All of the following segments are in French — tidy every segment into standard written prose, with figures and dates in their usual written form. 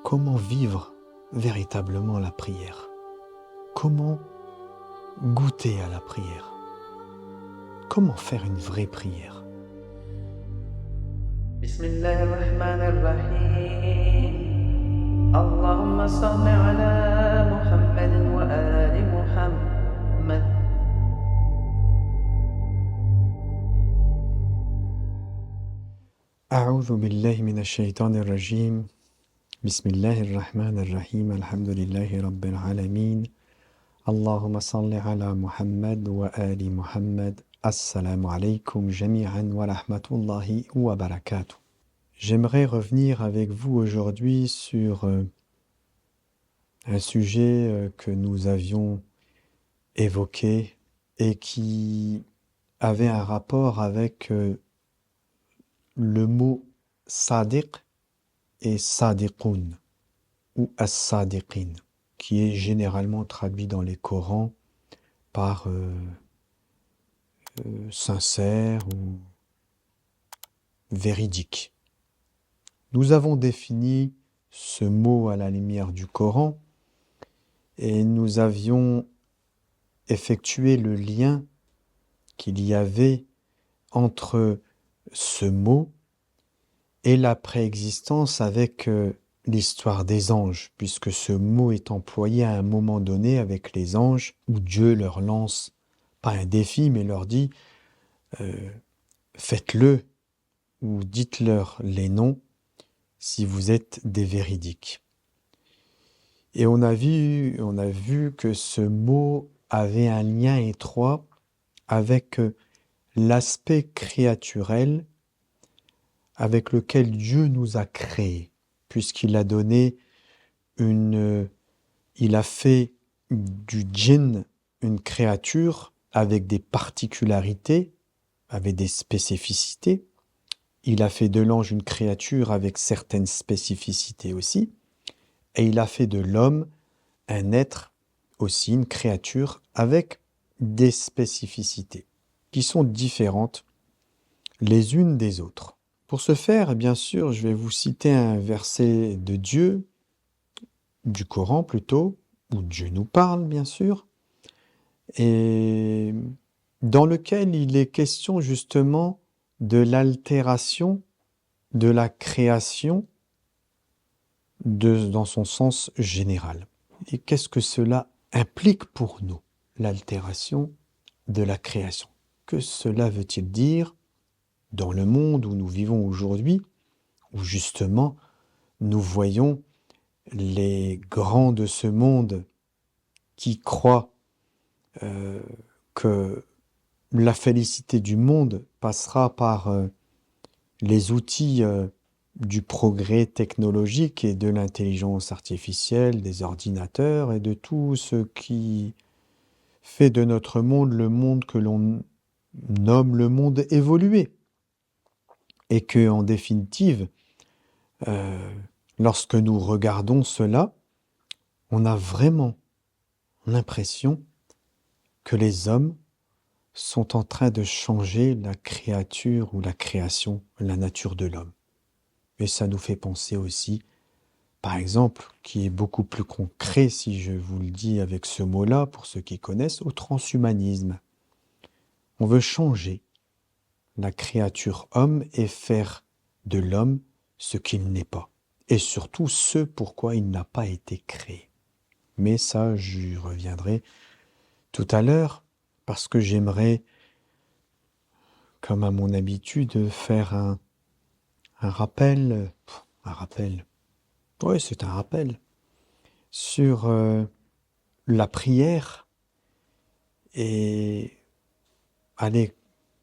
comment vivre véritablement la prière? Comment goûter à la prière? Comment faire une vraie prière? بسم الله الرحمن الرحيم اللهم صل على محمد وآل محمد أعوذ بالله من الشيطان الرجيم بسم الله الرحمن الرحيم الحمد لله رب العالمين اللهم صل على محمد وآل محمد Assalamu alaikum jami'an wa rahmatullahi wa barakatuh. J'aimerais revenir avec vous aujourd'hui sur un sujet que nous avions évoqué et qui avait un rapport avec le mot sadiq et sadiqun ou as-sadiqin, qui est généralement traduit dans les Corans par sincère ou véridique. Nous avons défini ce mot à la lumière du Coran et nous avions effectué le lien qu'il y avait entre ce mot et la préexistence avec l'histoire des anges, puisque ce mot est employé à un moment donné avec les anges, où Dieu leur lance, pas un défi, mais leur dit faites-le, ou dites-leur les noms, si vous êtes des véridiques. Et on a vu que ce mot avait un lien étroit avec l'aspect créaturel avec lequel Dieu nous a créés, puisqu'il a donné il a fait du djinn une créature avec des particularités, avec des spécificités. Il a fait de l'ange une créature avec certaines spécificités aussi. Et il a fait de l'homme un être aussi, une créature avec des spécificités qui sont différentes les unes des autres. Pour ce faire, bien sûr, je vais vous citer un verset de Dieu, du Coran plutôt, où Dieu nous parle, bien sûr, et dans lequel il est question justement de l'altération de la création dans son sens général. Et qu'est-ce que cela implique pour nous, l'altération de la création? Que cela veut-il dire dans le monde où nous vivons aujourd'hui, où justement nous voyons les grands de ce monde qui croient que la félicité du monde passera par les outils du progrès technologique et de l'intelligence artificielle, des ordinateurs et de tout ce qui fait de notre monde le monde que l'on nomme le monde évolué. Et que, en définitive, lorsque nous regardons cela, on a vraiment l'impression que les hommes sont en train de changer la créature ou la création, la nature de l'homme. Et ça nous fait penser aussi, par exemple, qui est beaucoup plus concret, si je vous le dis avec ce mot-là, pour ceux qui connaissent, au transhumanisme. On veut changer la créature homme et faire de l'homme ce qu'il n'est pas. Et surtout ce pourquoi il n'a pas été créé. Mais ça, j'y reviendrai tout à l'heure, parce que j'aimerais, comme à mon habitude, faire un rappel. Un rappel. Oui, c'est un rappel. Sur la prière. Et allez,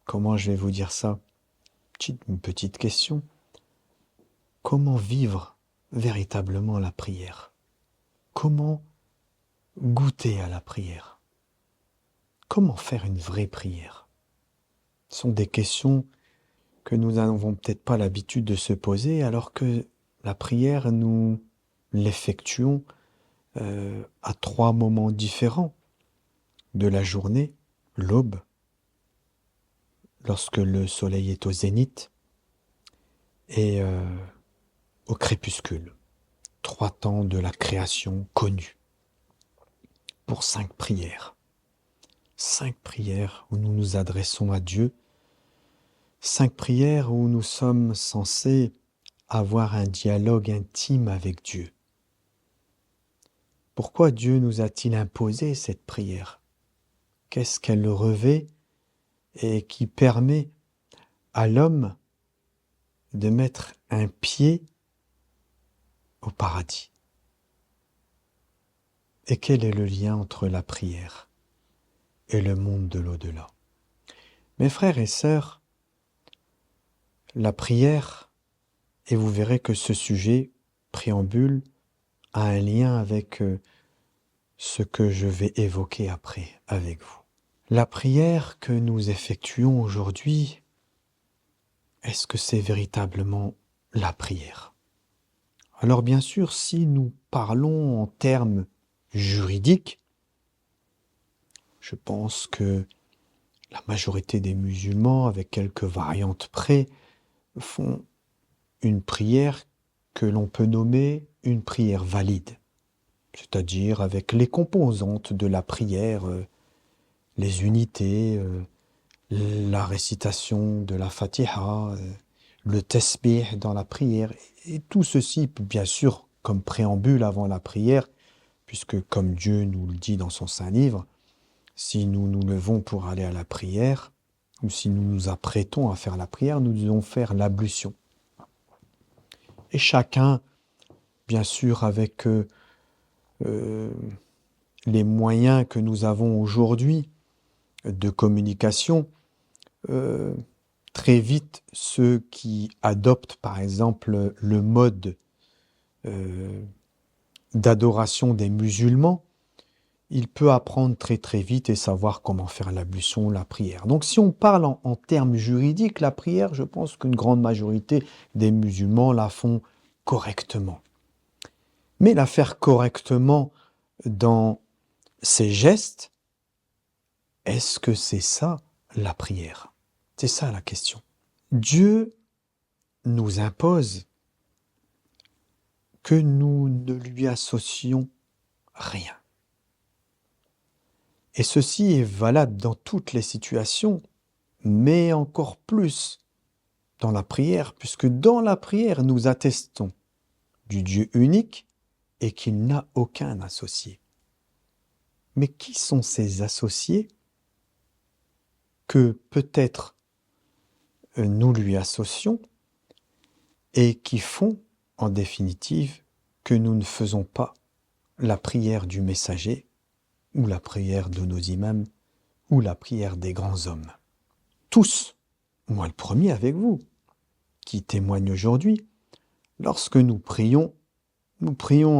comment je vais vous dire ça? Une petite question. Comment vivre véritablement la prière? Comment goûter à la prière? Comment faire une vraie prière? Ce sont des questions que nous n'avons peut-être pas l'habitude de se poser, alors que la prière, nous l'effectuons à 3 moments différents de la journée: l'aube, lorsque le soleil est au zénith, et au crépuscule. 3 temps de la création connus pour 5 prières. 5 prières où nous nous adressons à Dieu. 5 prières où nous sommes censés avoir un dialogue intime avec Dieu. Pourquoi Dieu nous a-t-il imposé cette prière? Qu'est-ce qu'elle revêt et qui permet à l'homme de mettre un pied au paradis? Et quel est le lien entre la prière et le monde de l'au-delà? Mes frères et sœurs, la prière, et vous verrez que ce sujet, préambule, a un lien avec ce que je vais évoquer après avec vous. La prière que nous effectuons aujourd'hui, est-ce que c'est véritablement la prière? Alors bien sûr, si nous parlons en termes juridiques, je pense que la majorité des musulmans, avec quelques variantes près, font une prière que l'on peut nommer une prière valide, c'est-à-dire avec les composantes de la prière, les unités, la récitation de la Fatiha, le tasbih dans la prière, et tout ceci, bien sûr, comme préambule avant la prière, puisque comme Dieu nous le dit dans son Saint Livre, si nous nous levons pour aller à la prière, ou si nous nous apprêtons à faire la prière, nous devons faire l'ablution. Et chacun, bien sûr, avec les moyens que nous avons aujourd'hui de communication, très vite, ceux qui adoptent, par exemple, le mode d'adoration des musulmans, il peut apprendre très très vite et savoir comment faire l'ablution, la prière. Donc si on parle en termes juridiques, la prière, je pense qu'une grande majorité des musulmans la font correctement. Mais la faire correctement dans ses gestes, est-ce que c'est ça la prière? C'est ça la question. Dieu nous impose que nous ne lui associons rien. Et ceci est valable dans toutes les situations, mais encore plus dans la prière, puisque dans la prière, nous attestons du Dieu unique et qu'il n'a aucun associé. Mais qui sont ces associés que peut-être nous lui associons et qui font, en définitive, que nous ne faisons pas la prière du messager ou la prière de nos imams ou la prière des grands hommes? Tous, moi le premier avec vous, qui témoigne aujourd'hui, lorsque nous prions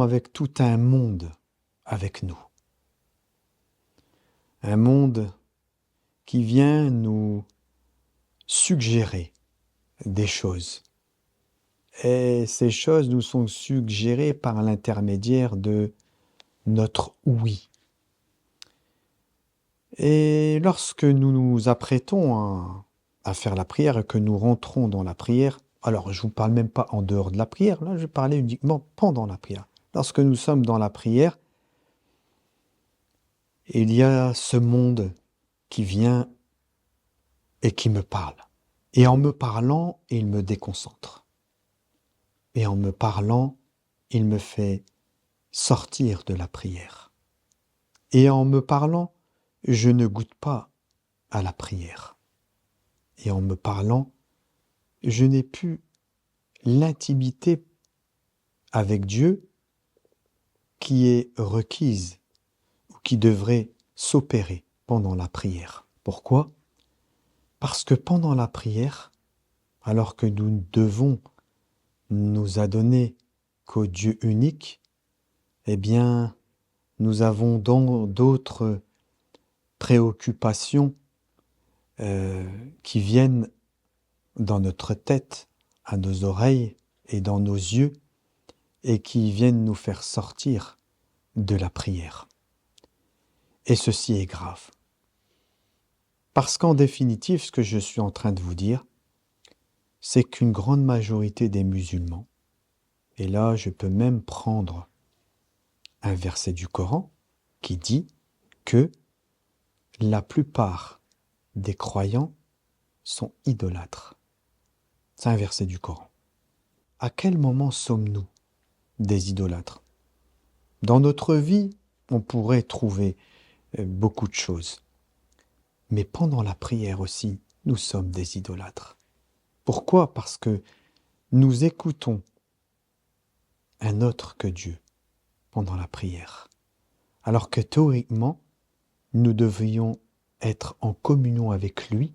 avec tout un monde avec nous. Un monde qui vient nous suggérer des choses. Et ces choses nous sont suggérées par l'intermédiaire de notre oui. Et lorsque nous nous apprêtons à faire la prière et que nous rentrons dans la prière, alors je ne vous parle même pas en dehors de la prière, là je parlais uniquement pendant la prière. Lorsque nous sommes dans la prière, il y a ce monde qui vient et qui me parle. Et en me parlant, il me déconcentre. Et en me parlant, il me fait sortir de la prière. Et en me parlant, je ne goûte pas à la prière. Et en me parlant, je n'ai plus l'intimité avec Dieu qui est requise ou qui devrait s'opérer pendant la prière. Pourquoi? Parce que pendant la prière, alors que nous devons nous adonner qu'au Dieu unique, eh bien, nous avons d'autres préoccupations qui viennent dans notre tête, à nos oreilles et dans nos yeux, et qui viennent nous faire sortir de la prière. Et ceci est grave. Parce qu'en définitive, ce que je suis en train de vous dire, c'est qu'une grande majorité des musulmans, Et là, je peux même prendre un verset du Coran qui dit que la plupart des croyants sont idolâtres. C'est un verset du Coran. À quel moment sommes-nous des idolâtres? Dans notre vie, on pourrait trouver beaucoup de choses. Mais pendant la prière aussi, nous sommes des idolâtres. Pourquoi? Parce que nous écoutons un autre que Dieu pendant la prière. Alors que théoriquement, nous devrions être en communion avec lui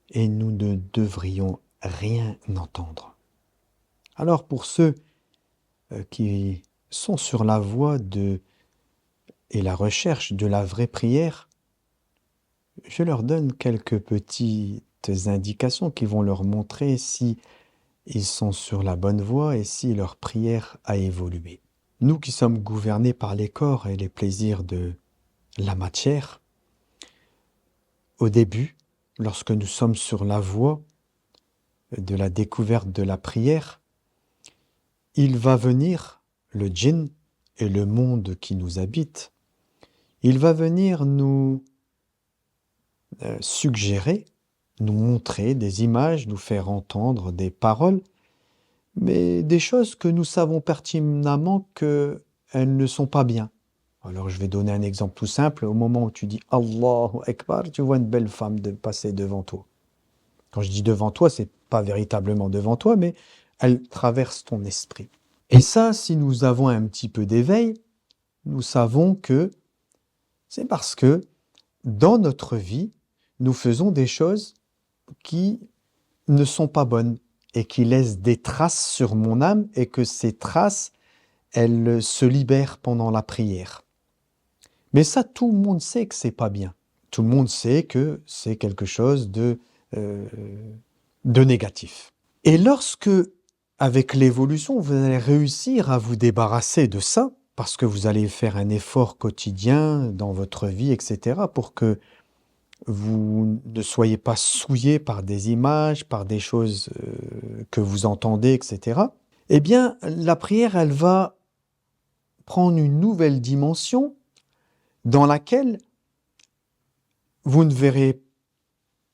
et nous ne devrions rien entendre. Alors pour ceux qui sont sur la voie et la recherche de la vraie prière, je leur donne quelques petites indications qui vont leur montrer si ils sont sur la bonne voie et si leur prière a évolué. Nous qui sommes gouvernés par les corps et les plaisirs de la matière, au début, lorsque nous sommes sur la voie de la découverte de la prière, il va venir, le djinn et le monde qui nous habite, il va venir nous suggérer, nous montrer des images, nous faire entendre des paroles, mais des choses que nous savons pertinemment qu'elles ne sont pas bien. Alors je vais donner un exemple tout simple. Au moment où tu dis Allahu Akbar, tu vois une belle femme passer devant toi. Quand je dis devant toi, c'est pas véritablement devant toi, mais elle traverse ton esprit. Et ça, si nous avons un petit peu d'éveil, nous savons que c'est parce que dans notre vie, nous faisons des choses qui ne sont pas bonnes et qui laissent des traces sur mon âme et que ces traces, elles se libèrent pendant la prière. Mais ça, tout le monde sait que c'est pas bien. Tout le monde sait que c'est quelque chose de négatif. Et lorsque, avec l'évolution, vous allez réussir à vous débarrasser de ça, parce que vous allez faire un effort quotidien dans votre vie, etc., pour que vous ne soyez pas souillé par des images, par des choses que vous entendez, etc., eh bien, la prière, elle va prendre une nouvelle dimension dans laquelle vous ne verrez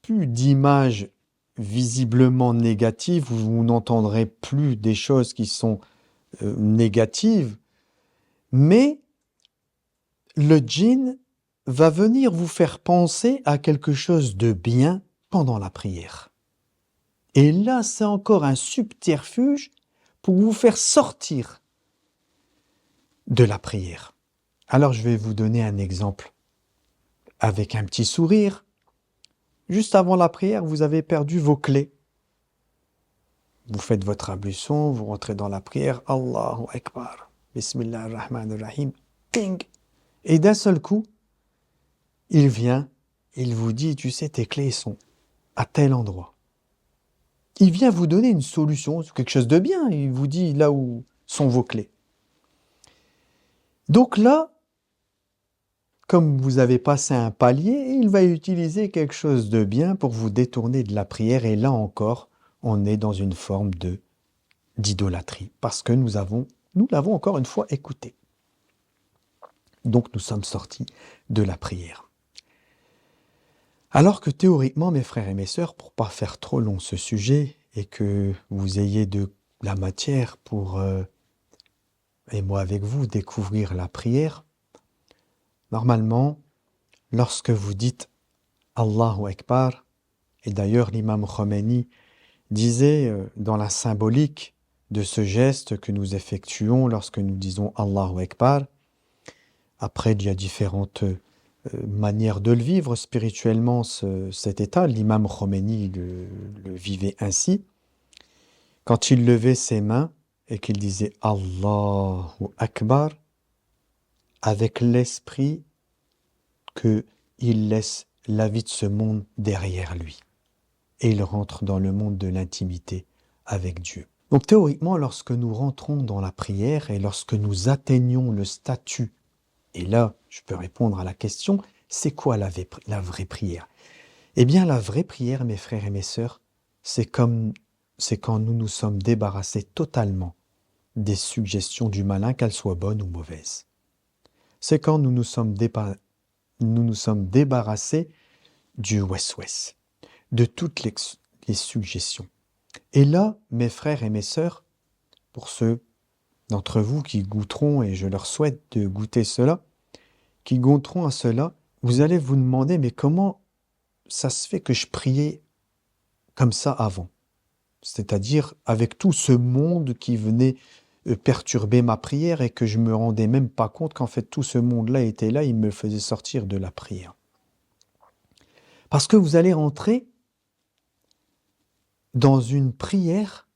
plus d'images visiblement négatives, vous n'entendrez plus des choses qui sont négatives, mais le djinn va venir vous faire penser à quelque chose de bien pendant la prière. Et là, c'est encore un subterfuge pour vous faire sortir de la prière. Alors, je vais vous donner un exemple. Avec un petit sourire, juste avant la prière, vous avez perdu vos clés. Vous faites votre ablution, vous rentrez dans la prière, Allahu Akbar, Bismillah ar-Rahman ar-Rahim, ping. Et d'un seul coup, il vient, il vous dit, tu sais, tes clés sont à tel endroit. Il vient vous donner une solution, quelque chose de bien, il vous dit là où sont vos clés. Donc là, comme vous avez passé un palier, il va utiliser quelque chose de bien pour vous détourner de la prière. Et là encore, on est dans une forme d'idolâtrie, parce que nous l'avons encore une fois écouté. Donc nous sommes sortis de la prière. Alors que théoriquement, mes frères et mes sœurs, pour pas faire trop long ce sujet, et que vous ayez de la matière pour, et moi avec vous, découvrir la prière, normalement, lorsque vous dites Allahu Akbar, et d'ailleurs l'imam Khomeini disait dans la symbolique de ce geste que nous effectuons lorsque nous disons Allahu Akbar, après il y a différentes manières de le vivre spirituellement cet état, l'imam Khomeini le vivait ainsi, quand il levait ses mains et qu'il disait Allahu Akbar, avec l'esprit qu'il laisse la vie de ce monde derrière lui. Et il rentre dans le monde de l'intimité avec Dieu. Donc théoriquement, lorsque nous rentrons dans la prière et lorsque nous atteignons le statut, et là, je peux répondre à la question, c'est quoi la vraie prière? Eh bien, la vraie prière, mes frères et mes sœurs, c'est quand nous nous sommes débarrassés totalement des suggestions du malin, qu'elles soient bonnes ou mauvaises. C'est quand nous nous sommes débarrassés du wes-wes, de toutes les suggestions. Et là, mes frères et mes sœurs, pour ceux d'entre vous qui goûteront, et je leur souhaite de goûter cela, qui goûteront à cela, vous allez vous demander, mais comment ça se fait que je priais comme ça avant? C'est-à-dire avec tout ce monde qui venait perturber ma prière et que je me rendais même pas compte qu'en fait tout ce monde-là était là, il me faisait sortir de la prière. Parce que vous allez rentrer dans une prière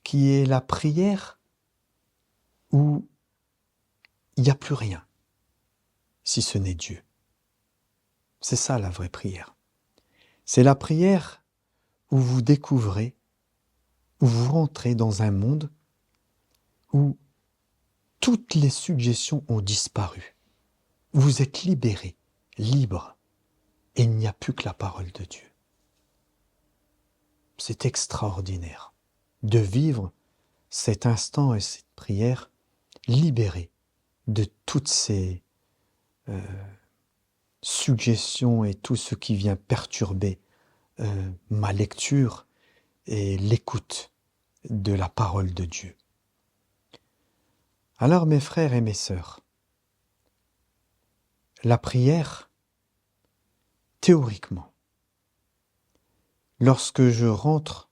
qui est la prière où il n'y a plus rien, si ce n'est Dieu. C'est ça la vraie prière. C'est la prière où vous découvrez, où vous rentrez dans un monde où toutes les suggestions ont disparu. Vous êtes libéré, libre, et il n'y a plus que la parole de Dieu. C'est extraordinaire de vivre cet instant et cette prière libérée de toutes ces suggestions et tout ce qui vient perturber ma lecture et l'écoute de la parole de Dieu. Alors mes frères et mes sœurs, la prière, théoriquement, lorsque je rentre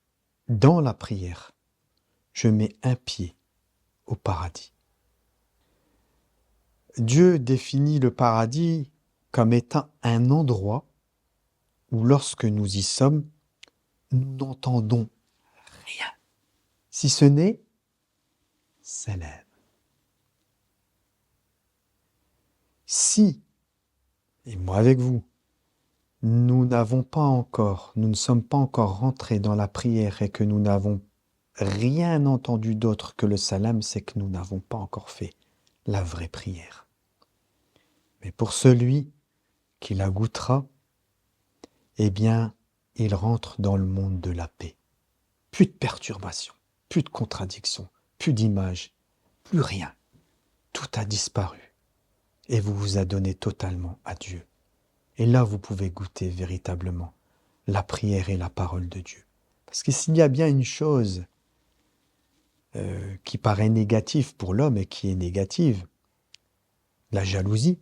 dans la prière, je mets un pied au paradis. Dieu définit le paradis comme étant un endroit où lorsque nous y sommes, nous n'entendons rien, si ce n'est salam. Si, et moi avec vous, nous ne sommes pas encore rentrés dans la prière et que nous n'avons rien entendu d'autre que le salam, c'est que nous n'avons pas encore fait la vraie prière. Mais pour celui qui la goûtera, eh bien, il rentre dans le monde de la paix. Plus de perturbations, plus de contradictions, plus d'images, plus rien. Tout a disparu. Et vous vous adonnez totalement à Dieu. Et là, vous pouvez goûter véritablement la prière et la parole de Dieu. Parce que s'il y a bien une chose qui paraît négative pour l'homme et qui est négative, la jalousie,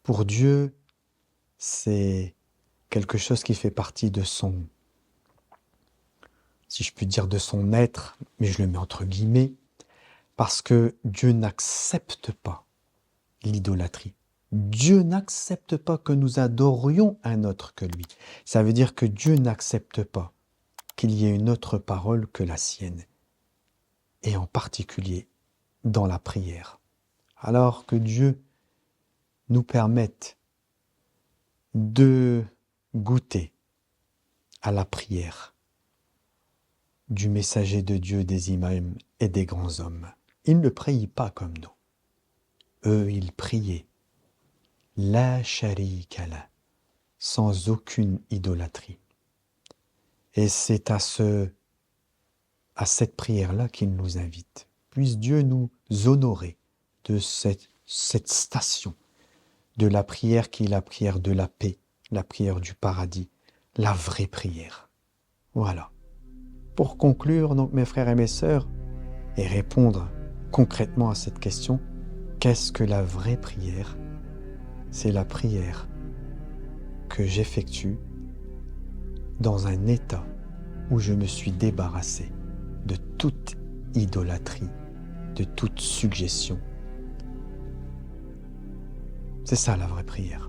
pour Dieu, c'est quelque chose qui fait partie de son, si je puis dire, de son être, mais je le mets entre guillemets, parce que Dieu n'accepte pas l'idolâtrie. Dieu n'accepte pas que nous adorions un autre que lui. Ça veut dire que Dieu n'accepte pas qu'il y ait une autre parole que la sienne, et en particulier dans la prière. Alors que Dieu nous permette de goûter à la prière du messager de Dieu, des imams et des grands hommes. Ils ne prient pas comme nous. Eux, ils priaient la sharika la, sans aucune idolâtrie. Et c'est à cette prière-là qu'il nous invite. Puisse Dieu nous honorer de cette station de la prière qui est la prière de la paix, la prière du paradis, la vraie prière. Voilà. Pour conclure, donc, mes frères et mes sœurs, et répondre concrètement à cette question, qu'est-ce que la vraie prière? C'est la prière que j'effectue dans un état où je me suis débarrassé de toute idolâtrie, de toute suggestion. C'est ça la vraie prière.